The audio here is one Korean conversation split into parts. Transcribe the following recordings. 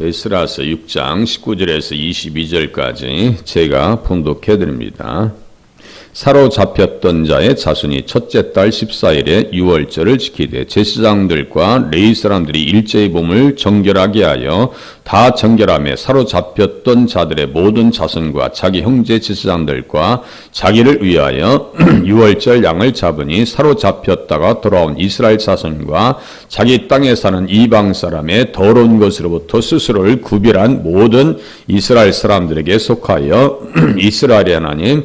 에스라서 6장 19절에서 22절까지 제가 봉독해 드립니다. 사로잡혔던 자의 자손이 첫째 달 14일에 유월절을 지키되 제사장들과 레위 사람들이 일제히 몸을 정결하게 하여 다 정결하며 사로잡혔던 자들의 모든 자손과 자기 형제 제사장들과 자기를 위하여 유월절 양을 잡으니 사로잡혔다가 돌아온 이스라엘 자손과 자기 땅에 사는 이방 사람의 더러운 것으로부터 스스로를 구별한 모든 이스라엘 사람들에게 속하여 이스라엘의 하나님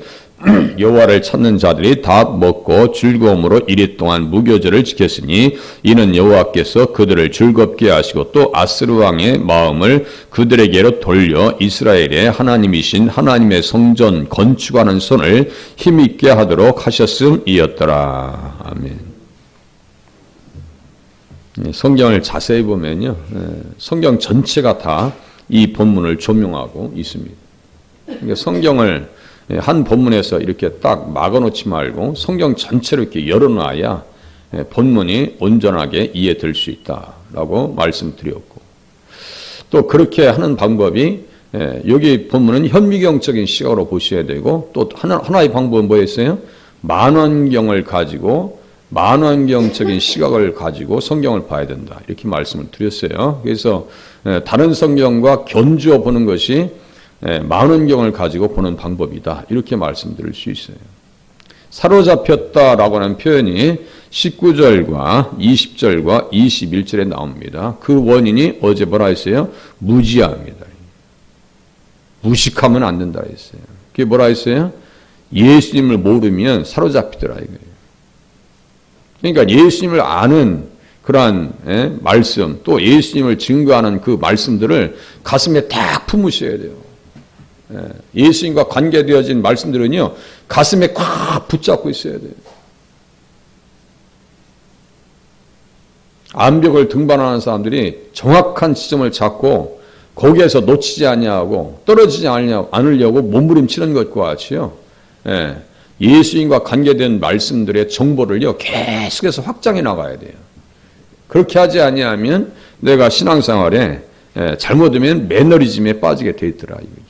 여호와를 찾는 자들이 다 먹고 즐거움으로 이리 동안 무교절을 지켰으니 이는 여호와께서 그들을 즐겁게 하시고 또 아스르 왕의 마음을 그들에게로 돌려 이스라엘의 하나님이신 하나님의 성전 건축하는 손을 힘있게 하도록 하셨음이었더라. 아멘. 성경을 자세히 보면요, 성경 전체가 다 이 본문을 조명하고 있습니다. 그러니까 성경을 한 본문에서 이렇게 딱 막아놓지 말고 성경 전체로 이렇게 열어놔야 본문이 온전하게 이해될 수 있다라고 말씀드렸고, 또 그렇게 하는 방법이 여기 본문은 현미경적인 시각으로 보셔야 되고, 또 하나의 방법은 뭐였어요? 만원경을 가지고 만원경적인 시각을 가지고 성경을 봐야 된다, 이렇게 말씀을 드렸어요. 그래서 다른 성경과 견주어 보는 것이 만원경을 가지고 보는 방법이다, 이렇게 말씀드릴 수 있어요. 사로잡혔다라고 하는 표현이 19절과 20절과 21절에 나옵니다. 그 원인이 어제 뭐라 했어요? 무지함입니다. 무식하면 안 된다 했어요. 그게 뭐라 했어요? 예수님을 모르면 사로잡히더라 이거예요. 그러니까 예수님을 아는 그러한 말씀, 또 예수님을 증거하는 그 말씀들을 가슴에 딱 품으셔야 돼요. 예수님과 관계되어진 말씀들은요, 가슴에 꽉 붙잡고 있어야 돼요. 암벽을 등반하는 사람들이 정확한 지점을 잡고 거기에서 놓치지 않냐고, 떨어지지 않으려고 몸부림치는 것과 같이요, 예수님과 관계된 말씀들의 정보를요 계속해서 확장해 나가야 돼요. 그렇게 하지 아니하면 내가 신앙생활에 잘못하면 매너리즘에 빠지게 돼 있더라 이거지.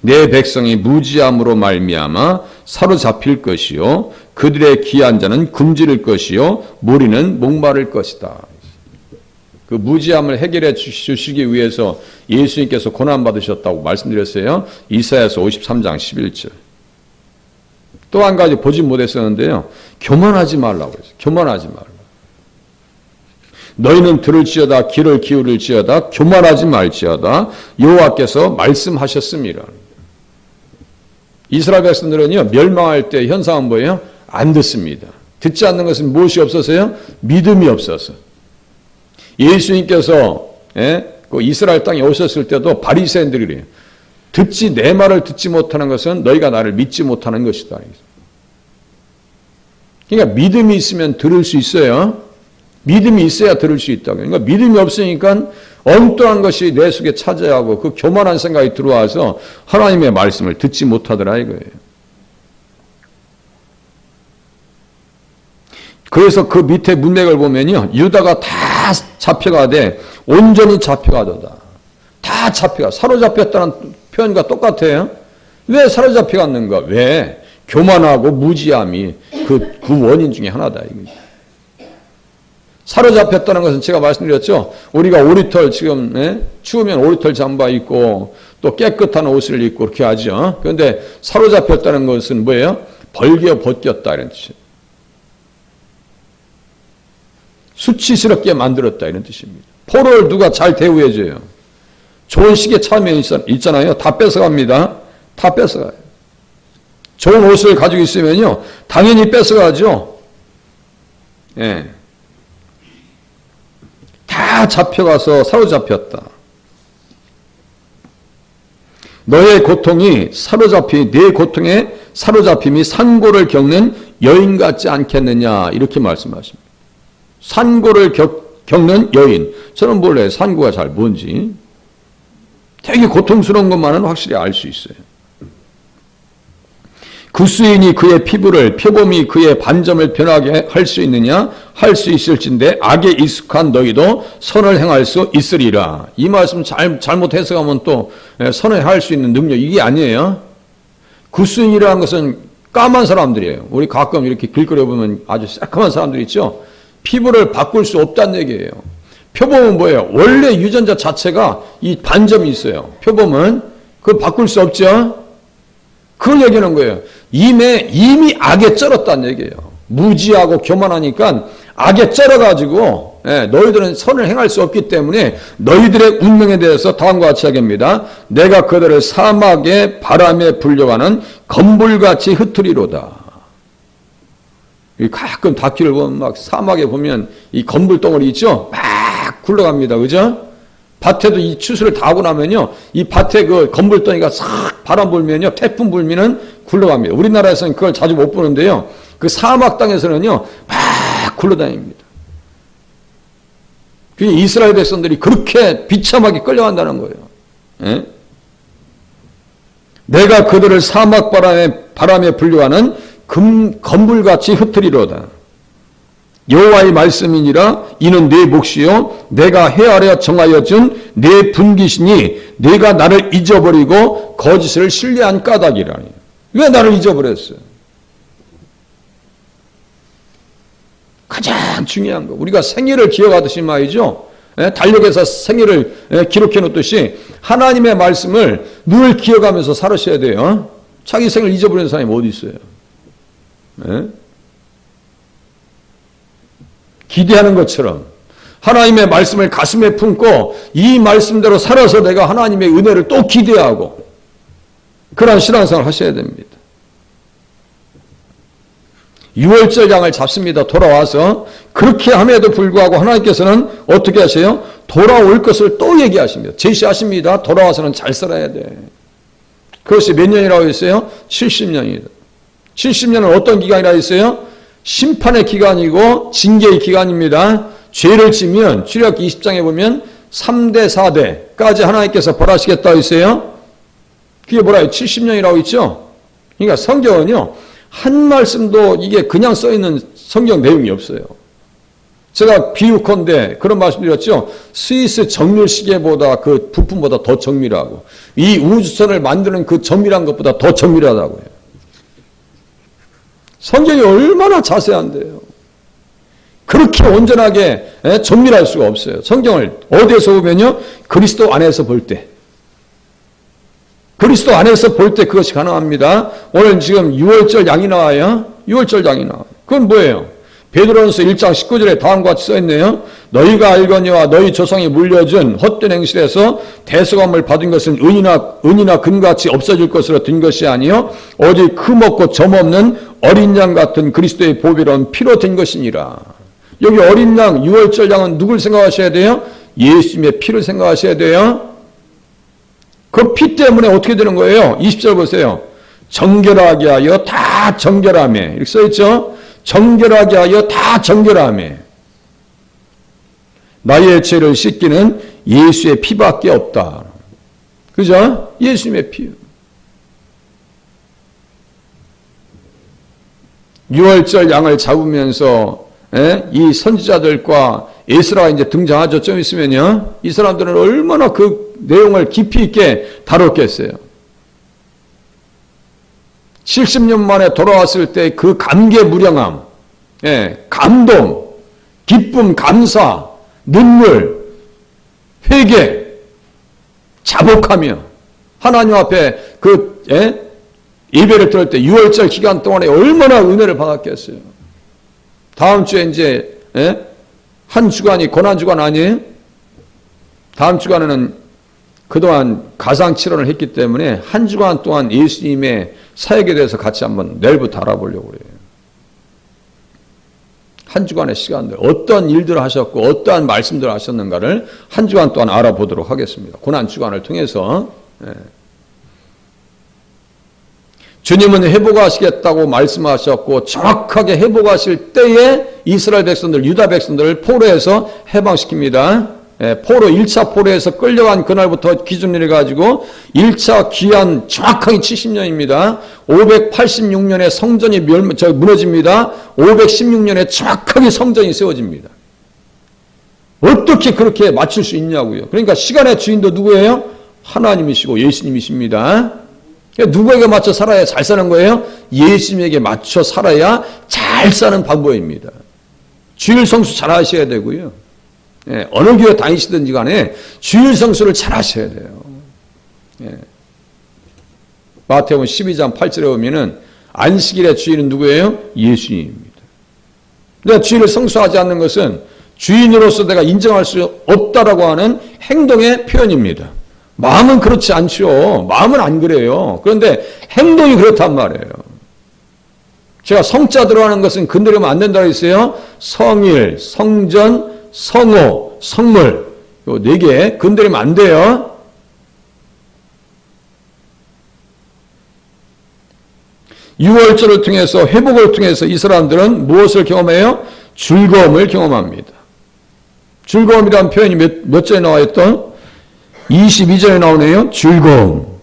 내 백성이 무지함으로 말미암아 사로잡힐 것이요 그들의 귀한 자는 굶주릴 것이요 무리는 목마를 것이다. 그 무지함을 해결해 주시기 위해서 예수님께서 고난받으셨다고 말씀드렸어요. 이사야서 53장 11절. 또 한 가지 보지 못했었는데요, 교만하지 말라고 했어요. 교만하지 말라. 너희는 들을지어다 귀를 기울일지어다 교만하지 말지어다 여호와께서 말씀하셨습니다. 이스라엘 백성들은요, 멸망할 때 현상은 뭐예요? 안 듣습니다. 듣지 않는 것은 무엇이 없어서요? 믿음이 없어서. 예수님께서 그 이스라엘 땅에 오셨을 때도 바리새인들이 그래요. 내 말을 듣지 못하는 것은 너희가 나를 믿지 못하는 것이다. 그러니까 믿음이 있으면 들을 수 있어요. 믿음이 있어야 들을 수 있다고. 그러니까 믿음이 없으니까 엉뚱한 것이 내 속에 차지하고 그 교만한 생각이 들어와서 하나님의 말씀을 듣지 못하더라 이거예요. 그래서 그 밑에 문맥을 보면요, 유다가 다 잡혀가되 온전히 잡혀가도다. 다 잡혀가. 사로잡혔다는 표현과 똑같아요. 왜 사로잡혀갔는가? 왜? 교만하고 무지함이 그 원인 중에 하나다 이거죠. 사로잡혔다는 것은 제가 말씀드렸죠. 우리가 오리털 지금 추우면 오리털 잠바 입고 또 깨끗한 옷을 입고 그렇게 하죠. 그런데 사로잡혔다는 것은 뭐예요? 벌겨 벗겼다 이런 뜻이에요. 수치스럽게 만들었다 이런 뜻입니다. 포로를 누가 잘 대우해줘요. 좋은 시계 차면 있잖아요. 다 뺏어갑니다. 다 뺏어가요. 좋은 옷을 가지고 있으면요, 당연히 뺏어가죠. 예. 다 잡혀가서 사로잡혔다. 너의 고통이 내 고통에 사로잡힘이 산고를 겪는 여인 같지 않겠느냐 이렇게 말씀하십니다. 산고를 겪는 여인. 저는 몰라요. 산고가 잘 뭔지. 되게 고통스러운 것만은 확실히 알 수 있어요. 구스인이 그의 피부를, 표범이 그의 반점을 변하게 할 수 있느냐? 할 수 있을진데 악에 익숙한 너희도 선을 행할 수 있으리라. 이 말씀 잘못 해석하면 또 선을 행할 수 있는 능력, 이게 아니에요. 구스인이라는 것은 까만 사람들이에요. 우리 가끔 이렇게 길거리에 보면 아주 새까만 사람들 있죠. 피부를 바꿀 수 없다는 얘기예요. 표범은 뭐예요? 원래 유전자 자체가 이 반점이 있어요. 표범은 그걸 바꿀 수 없죠. 그걸 얘기하는 거예요. 이미 악에 쩔었다는 얘기예요. 무지하고 교만하니까 악에 쩔어가지고 너희들은 선을 행할 수 없기 때문에 너희들의 운명에 대해서 다음과 같이 하겠습니다. 내가 그들을 사막의 바람에 불려가는 건불같이 흩으리로다. 가끔 다큐를 보면 막 사막에 보면 이 건불 덩어리 있죠? 막 굴러갑니다. 그죠? 밭에도 이 추수를 다 하고 나면요, 이 밭에 그 건불덩이가 싹 바람 불면요, 태풍 불면은 굴러갑니다. 우리나라에서는 그걸 자주 못 보는데요, 그 사막 땅에서는요, 막 굴러다닙니다. 이스라엘 백성들이 그렇게 비참하게 끌려간다는 거예요. 예? 내가 그들을 사막 바람에 불려가는 건불같이 흩으리로다. 여호와의 말씀이니라. 이는 내 몫이요 내가 헤아려 정하여 준 내 분깃이니 내가 나를 잊어버리고 거짓을 신뢰한 까닭이라니. 왜 나를 잊어버렸어요? 가장 중요한 거, 우리가 생일을 기억하듯이 말이죠. 달력에서 생일을 기록해 놓듯이 하나님의 말씀을 늘 기억하면서 살으셔야 돼요. 자기 생일 잊어버리는 사람이 어디 있어요? 기대하는 것처럼 하나님의 말씀을 가슴에 품고 이 말씀대로 살아서 내가 하나님의 은혜를 또 기대하고 그런 신앙생활을 하셔야 됩니다. 6월절 양을 잡습니다. 돌아와서. 그렇게 함에도 불구하고 하나님께서는 어떻게 하세요? 돌아올 것을 또 얘기하십니다. 제시하십니다. 돌아와서는 잘 살아야 돼. 그것이 몇 년이라고 했어요? 70년이다. 70년은 어떤 기간이라고 했어요? 심판의 기간이고 징계의 기간입니다. 죄를 지면 출애굽기 20장에 보면 3대 4대까지 하나님께서 벌하시겠다고 했어요. 그게 뭐라요? 70년이라고 있죠. 그러니까 성경은요, 한 말씀도 이게 그냥 써있는 성경 내용이 없어요. 제가 비유컨대 그런 말씀드렸죠. 스위스 정밀시계보다 그 부품보다 더 정밀하고 이 우주선을 만드는 그 정밀한 것보다 더 정밀하다고요. 성경이 얼마나 자세한데요. 그렇게 온전하게 정밀할 수가 없어요. 성경을 어디에서 보면요, 그리스도 안에서 볼 때, 그리스도 안에서 볼 때 그것이 가능합니다. 오늘 지금 6월절 양이 나와요. 6월절 양이 나와요. 그건 뭐예요? 베드로전서 1장 19절에 다음과 같이 써있네요. 너희가 알거니와 너희 조상이 물려준 헛된 행실에서 대속함을 받은 것은 은이나 금같이 없어질 것으로 된 것이 아니요 오직 흠없고 점없는 어린 양 같은 그리스도의 보배로운 피로 된 것이니라. 여기 어린 양, 6월절 양은 누굴 생각하셔야 돼요? 예수님의 피를 생각하셔야 돼요. 그 피 때문에 어떻게 되는 거예요? 20절 보세요. 정결하게 하여 다 정결하며, 이렇게 써있죠? 정결하게 하여 다 정결하며. 나의 죄를 씻기는 예수의 피밖에 없다. 그죠? 예수님의 피. 6월절 양을 잡으면서 이 선지자들과 에스라가 이제 등장하죠. 좀 있으면요. 이 사람들은 얼마나 그 내용을 깊이 있게 다뤘겠어요. 70년 만에 돌아왔을 때 그 감개무량함, 감동, 기쁨, 감사, 눈물, 회개, 자복하며 하나님 앞에 그 예배를 드릴 때 6월절 기간 동안에 얼마나 은혜를 받았겠어요. 다음 주에 이제 한 주간이 고난주간 아니에요? 다음 주간에는 그동안 가상칠언을 했기 때문에 한 주간 동안 예수님의 사역에 대해서 같이 한번 내일부터 알아보려고 그래요. 한 주간의 시간들, 어떤 일들을 하셨고 어떠한 말씀들을 하셨는가를 한 주간 동안 알아보도록 하겠습니다. 고난주간을 통해서. 주님은 회복하시겠다고 말씀하셨고 정확하게 회복하실 때에 이스라엘 백성들, 유다 백성들을 포로에서 해방시킵니다. 포로 1차 포로에서 끌려간 그날부터 기준을 해가지고 1차 기한 정확하게 70년입니다. 586년에 성전이 무너집니다. 516년에 정확하게 성전이 세워집니다. 어떻게 그렇게 맞출 수 있냐고요. 그러니까 시간의 주인도 누구예요? 하나님이시고 예수님이십니다. 누구에게 맞춰 살아야 잘 사는 거예요? 예수님에게 맞춰 살아야 잘 사는 방법입니다. 주일 성수 잘 하셔야 되고요. 어느 교회 다니시든지 간에 주일 성수를 잘 하셔야 돼요. 마태복음 12장 8절에 보면은 안식일의 주인은 누구예요? 예수님입니다. 내가 주일을 성수하지 않는 것은 주인으로서 내가 인정할 수 없다라고 하는 행동의 표현입니다. 마음은 그렇지 않죠. 마음은 안 그래요. 그런데 행동이 그렇단 말이에요. 제가 성자 들어가는 것은 건드리면 안 된다고 했어요. 성일, 성전, 성호, 성물 요 4개 건드리면 안 돼요. 유월절을 통해서 회복을 통해서 이 사람들은 무엇을 경험해요? 즐거움을 경험합니다. 즐거움이라는 표현이 몇 절에 나와 있던? 22절에 나오네요. 즐거움.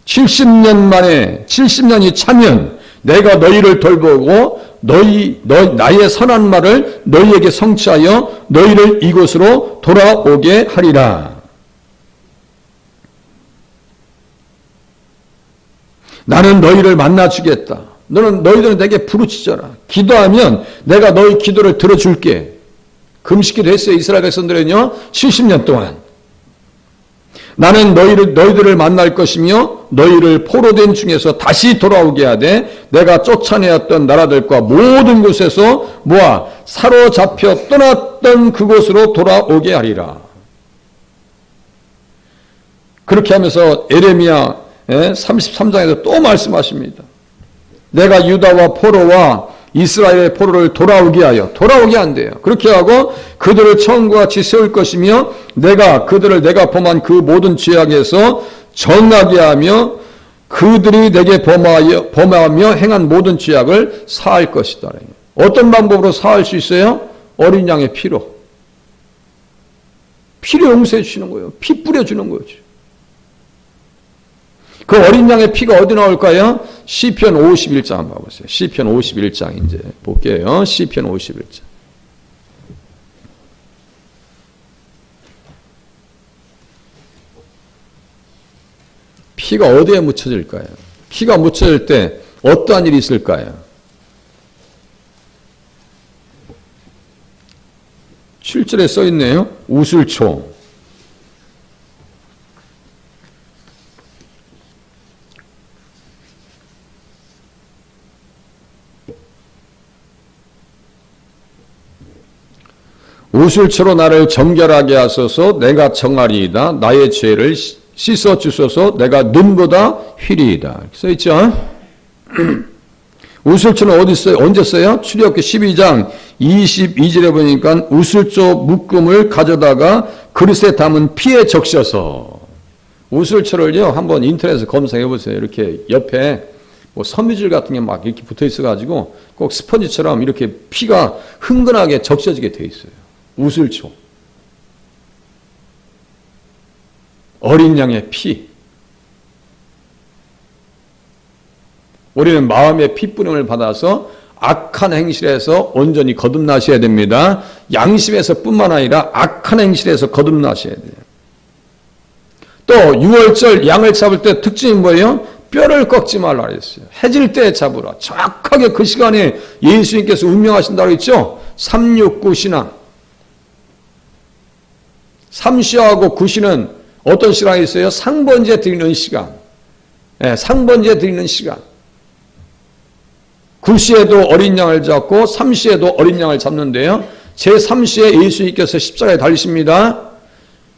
70년 만에 70년이 차면 내가 너희를 돌보고 나의 선한 말을 너희에게 성취하여 너희를 이곳으로 돌아오게 하리라. 나는 너희를 만나주겠다. 너희들은 내게 부르짖어라. 기도하면 내가 너희 기도를 들어줄게. 금식기도 했어요. 이스라엘 백성들은요. 70년 동안. 나는 너희들을 만날 것이며 너희를 포로된 중에서 다시 돌아오게 하되 내가 쫓아내었던 나라들과 모든 곳에서 모아 사로잡혀 떠났던 그곳으로 돌아오게 하리라. 그렇게 하면서 에레미야 33장에서 또 말씀하십니다. 내가 유다와 포로와 이스라엘의 포로를 돌아오게 한대요. 그렇게 하고 그들을 처음과 같이 세울 것이며 내가 그들을 내가 범한 그 모든 죄악에서 정하게 하며 그들이 내게 범하며 행한 모든 죄악을 사할 것이다. 어떤 방법으로 사할 수 있어요? 어린 양의 피로. 피로 용서해 주시는 거예요. 피 뿌려주는 거죠. 그 어린 양의 피가 어디 나올까요? 시편 51장 한번 봐보세요. 시편 51장 이제 볼게요. 시편 51장. 피가 어디에 묻혀질까요? 피가 묻혀질 때 어떠한 일이 있을까요? 7절에 써 있네요. 우슬초. 우슬초로 나를 정결하게 하소서. 내가 정하리이다. 나의 죄를 씻어 주소서. 내가 눈보다 휘리이다. 써 있죠? 우슬초는 어디 있어요? 언제 써요? 출애굽기 12장 22절에 보니까 우슬초 묶음을 가져다가 그릇에 담은 피에 적셔서. 우슬초를요 한번 인터넷에서 검색해 보세요. 이렇게 옆에 뭐 섬유질 같은 게 막 이렇게 붙어 있어 가지고 꼭 스펀지처럼 이렇게 피가 흥건하게 적셔지게 돼 있어요. 우슬초. 어린 양의 피. 우리는 마음의 피뿌림을 받아서 악한 행실에서 온전히 거듭나셔야 됩니다. 양심에서 뿐만 아니라 악한 행실에서 거듭나셔야 돼요. 또 6월절 양을 잡을 때 특징이 뭐예요? 뼈를 꺾지 말라 그랬어요. 해질 때 잡으라. 정확하게 그 시간에 예수님께서 운명하신다고 했죠? 369 신앙. 삼시하고 구시는 어떤 시간이 있어요? 상번제 드리는 시간. 상번제 드리는 시간. 구시에도 어린 양을 잡고 삼시에도 어린 양을 잡는데요. 제3시에 예수님께서 십자가에 달리십니다.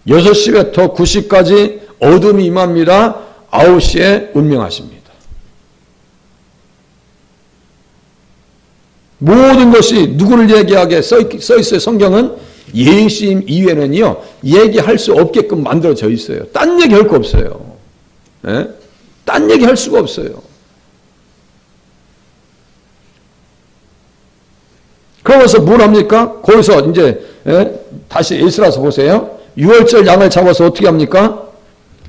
6시부터 9시까지 어둠이 임합니다. 9시에 운명하십니다. 모든 것이 누구를 얘기하게 써 있어요. 성경은 예수님 이외에는요 얘기할 수 없게끔 만들어져 있어요. 딴 얘기할 거 없어요. 딴 얘기할 수가 없어요. 그러면서 뭘 합니까? 거기서 이제 다시 에스라서 보세요. 유월절 양을 잡아서 어떻게 합니까?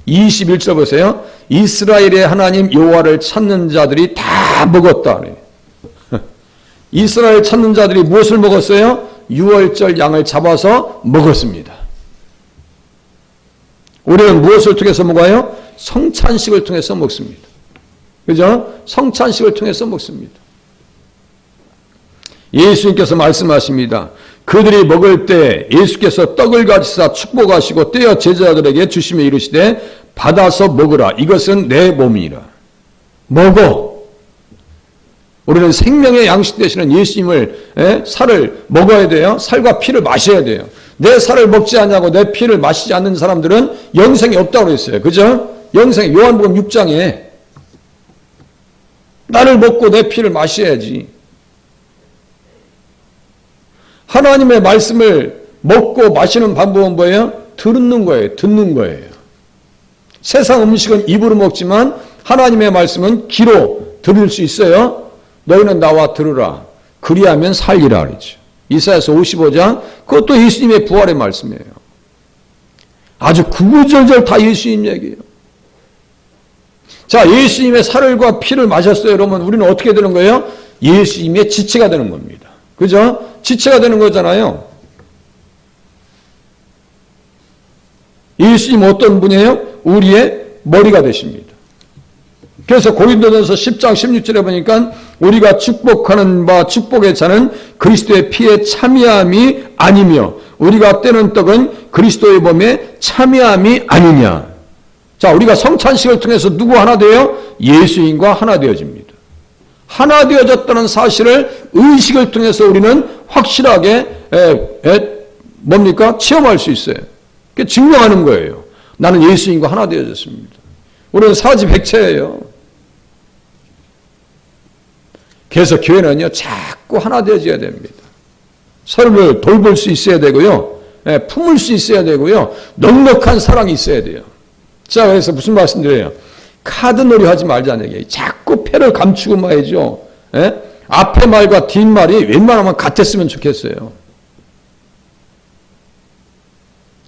21절 보세요. 이스라엘의 하나님 여호와를 찾는 자들이 다 먹었다. 이스라엘 찾는 자들이 무엇을 먹었어요? 유월절 양을 잡아서 먹었습니다. 우리는 무엇을 통해서 먹어요? 성찬식을 통해서 먹습니다. 그죠? 성찬식을 통해서 먹습니다. 예수님께서 말씀하십니다. 그들이 먹을 때 예수께서 떡을 가지사 축복하시고 떼어 제자들에게 주시며 이르시되 받아서 먹으라. 이것은 내 몸이라. 먹어. 우리는 생명의 양식 되시는 예수님을 살을 먹어야 돼요. 살과 피를 마셔야 돼요. 내 살을 먹지 않냐고 내 피를 마시지 않는 사람들은 영생이 없다고 그랬어요. 그죠? 영생 요한복음 6장에 나를 먹고 내 피를 마셔야지. 하나님의 말씀을 먹고 마시는 방법은 뭐예요? 듣는 거예요. 듣는 거예요. 세상 음식은 입으로 먹지만 하나님의 말씀은 귀로 들을 수 있어요. 너희는 나와 들으라. 그리하면 살리라 그러죠. 이사야서 55장 그것도 예수님의 부활의 말씀이에요. 아주 구구절절 다 예수님 얘기예요. 자, 예수님의 살과 피를 마셨어요. 그러면 우리는 어떻게 되는 거예요? 예수님의 지체가 되는 겁니다. 그죠? 지체가 되는 거잖아요. 예수님 어떤 분이에요? 우리의 머리가 되십니다. 그래서 고린도전서 10장 16절에 보니까 우리가 축복하는 바 축복의 자는 그리스도의 피에 참여함이 아니며 우리가 떼는 떡은 그리스도의 몸에 참여함이 아니냐. 자, 우리가 성찬식을 통해서 누구 하나 돼요? 예수님과 하나 되어집니다. 하나 되어졌다는 사실을 의식을 통해서 우리는 확실하게 뭡니까? 체험할 수 있어요. 그게 증명하는 거예요. 나는 예수님과 하나 되어졌습니다. 우리는 사지백체예요. 그래서 교회는요, 자꾸 하나 되어져야 됩니다. 서로를 돌볼 수 있어야 되고요, 품을 수 있어야 되고요, 넉넉한 사랑이 있어야 돼요. 자, 그래서 무슨 말씀드려요? 카드놀이 하지 말자는 얘기예요. 자꾸 패를 감추고 말이죠. 앞에 말과 뒷말이 웬만하면 같았으면 좋겠어요.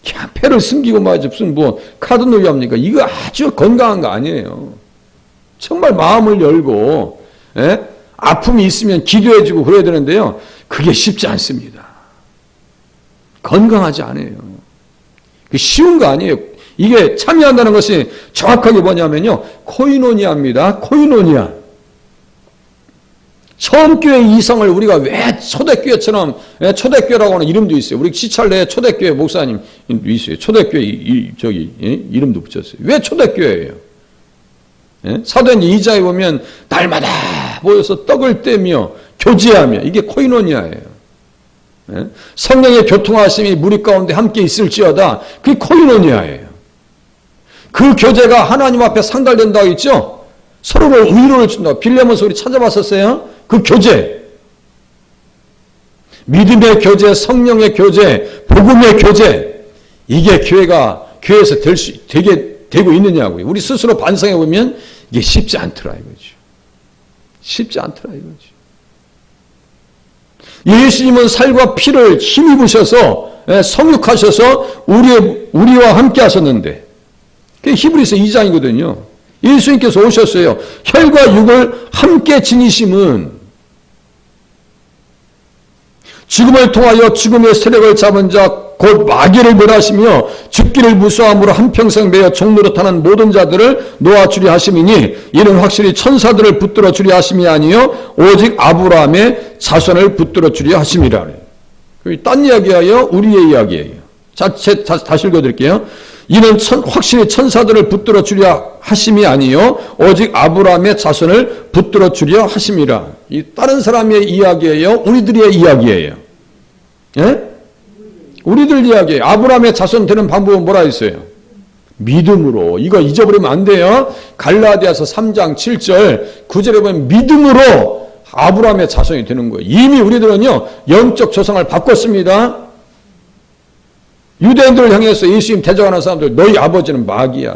그냥 패를 숨기고 말이죠. 무슨 카드놀이 합니까? 이거 아주 건강한 거 아니에요. 정말 마음을 열고 아픔이 있으면 기도해주고 그래야 되는데요. 그게 쉽지 않습니다. 건강하지 않아요. 쉬운 거 아니에요. 이게 참여한다는 것이 정확하게 뭐냐면요. 코이노니아입니다. 코이노니아. 처음 교회 이성을 우리가 왜 초대교회처럼, 초대교회라고 하는 이름도 있어요. 우리 시찰내에 초대교회 목사님 있어요. 초대교회 이름도 붙였어요. 왜 초대교회예요? 사도행 2장에 보면 날마다 모여서 떡을 떼며 교제하며 이게 코이노니아예요. 성령의 교통하심이 무리 가운데 함께 있을지어다. 그게 코이노니아예요. 그 교제가 하나님 앞에 상달된다고 했죠. 서로를 위로를 준다고. 빌레몬서 우리 찾아봤었어요. 그 교제. 믿음의 교제, 성령의 교제, 복음의 교제. 이게 교회에서 되고 있느냐고요. 우리 스스로 반성해 보면 이게 쉽지 않더라 이거죠. 쉽지 않더라 이거죠. 예수님은 살과 피를 힘입으셔서 성육하셔서 우리와 함께 하셨는데 그게 히브리서 2장이거든요. 예수님께서 오셨어요. 혈과 육을 함께 지니심은 죽음을 통하여 죽음의 세력을 잡은 자 곧 마귀를 멸하시며 죽기를 무수함으로 한평생 매여 종노릇하는 모든 자들을 놓아주리 하심이니 이는 확실히 천사들을 붙들어 주리 하심이 아니요 오직 아브라함의 자손을 붙들어 주리 하심이라. 딴 이야기예요? 우리의 이야기예요. 다시 읽어드릴게요. 이는 확실히 천사들을 붙들어 주려 하심이 아니요 오직 아브라함의 자손을 붙들어 주려 하심이라. 이 다른 사람의 이야기예요? 우리들의 이야기예요? 예? 우리들 이야기예요. 아브라함의 자손 되는 방법은 뭐라 했어요? 믿음으로. 이거 잊어버리면 안 돼요. 갈라디아서 3장 7절 9절에 보면 믿음으로 아브라함의 자손이 되는 거예요. 이미 우리들은요 영적 조상을 바꿨습니다. 유대인들을 향해서 예수님 대적하는 사람들 너희 아버지는 마귀야.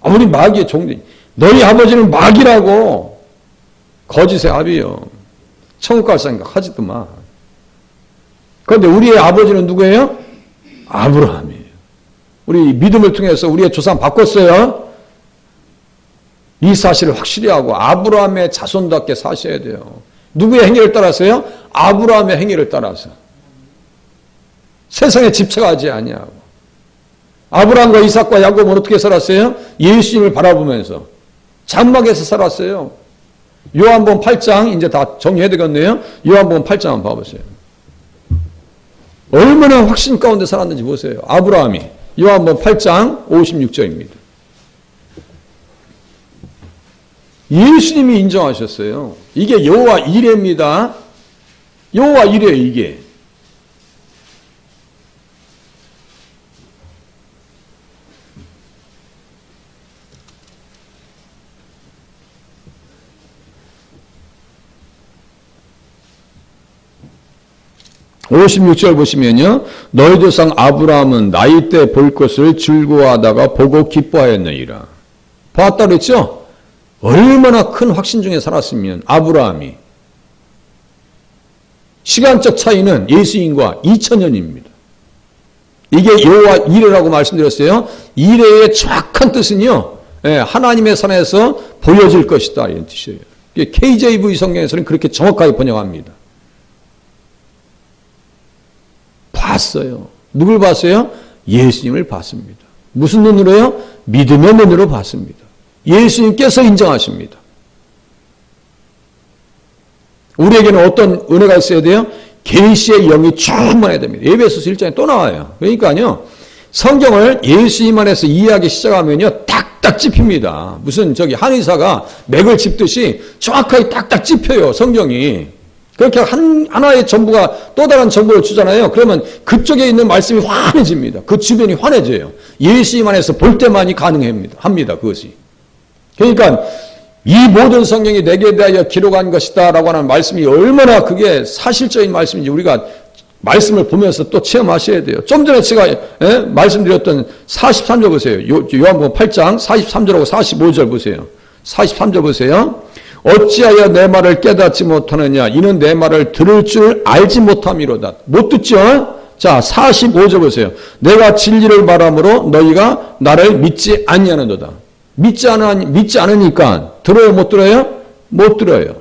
아무리 마귀의 종들 너희 아버지는 마귀라고. 거짓의 아비요. 천국 갈 생각 하지도 마. 그런데 우리의 아버지는 누구예요? 아브라함이에요. 우리 믿음을 통해서 우리의 조상 바꿨어요. 이 사실을 확실히 하고 아브라함의 자손답게 사셔야 돼요. 누구의 행위를 따라서요? 아브라함의 행위를 따라서. 세상에 집착하지 아니하고. 아브라함과 이삭과 야곱은 어떻게 살았어요? 예수님을 바라보면서 장막에서 살았어요. 요한복음 8장 이제 다 정리해야 되겠네요. 요한복음 8장 한번 봐보세요. 얼마나 확신 가운데 살았는지 보세요. 아브라함이 요한복음 8장 56절입니다. 예수님이 인정하셨어요. 이게 여호와 이레입니다. 여호와 이레 이게. (56절) 보시면요. 너희 조상 아브라함은 나이 때 볼 것을 즐거워하다가 보고 기뻐하였느니라. 봤다 그랬죠? 얼마나 큰 확신 중에 살았으면 아브라함이. 시간적 차이는 예수님과 2000년입니다. 이게 여호와 이레라고 말씀드렸어요. 이레의 정확한 뜻은요. 하나님의 산에서 보여질 것이다 이런 뜻이에요. KJV 성경에서는 그렇게 정확하게 번역합니다. 봤어요. 누굴 봤어요? 예수님을 봤습니다. 무슨 눈으로요? 믿음의 눈으로 봤습니다. 예수님께서 인정하십니다. 우리에게는 어떤 은혜가 있어야 돼요? 계시의 영이 충만해야 됩니다. 에베소서 1장에 또 나와요. 그러니까요. 성경을 예수님 안에서 이해하기 시작하면요. 딱딱 찝힙니다. 무슨 한의사가 맥을 짚듯이 정확하게 딱딱 찝혀요. 성경이. 그렇게 하나의 전부가 또 다른 전부를 주잖아요. 그러면 그쪽에 있는 말씀이 환해집니다. 그 주변이 환해져요. 예수님 안에서 볼 때만이 가능합니다. 그것이. 그러니까 이 모든 성경이 내게 대하여 기록한 것이다 라고 하는 말씀이 얼마나 그게 사실적인 말씀인지 우리가 말씀을 보면서 또 체험하셔야 돼요. 좀 전에 제가 말씀드렸던 43절 보세요. 요한복음 8장 43절하고 45절 보세요. 43절 보세요. 어찌하여 내 말을 깨닫지 못하느냐 이는 내 말을 들을 줄 알지 못함이로다. 못 듣죠? 자 45절 보세요. 내가 진리를 말함으로 너희가 나를 믿지 아니하는도다. 믿지 않으니까 들어요 못 들어요? 못 들어요.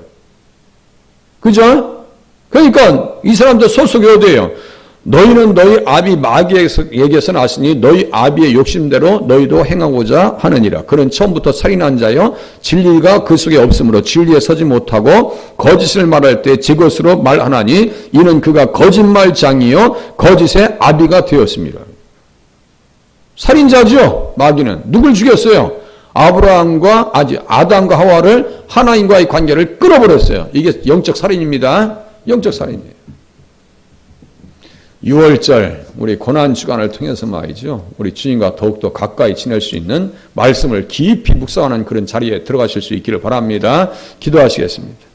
그죠? 그러니까 이 사람들 소속이 어디예요? 너희는 너희 아비 마귀에게서 났으니 너희 아비의 욕심대로 너희도 행하고자 하느니라. 그는 처음부터 살인한 자요 진리가 그 속에 없으므로 진리에 서지 못하고 거짓을 말할 때 제 것으로 말하나니 이는 그가 거짓말장이요 거짓의 아비가 되었습니다. 살인자죠. 마귀는 누굴 죽였어요? 아담과 하와를 하나님과의 관계를 끊어버렸어요. 이게 영적 살인입니다. 영적 살인이에요. 6월절 우리 고난주간을 통해서 말이죠. 우리 주님과 더욱더 가까이 지낼 수 있는 말씀을 깊이 묵상하는 그런 자리에 들어가실 수 있기를 바랍니다. 기도하시겠습니다.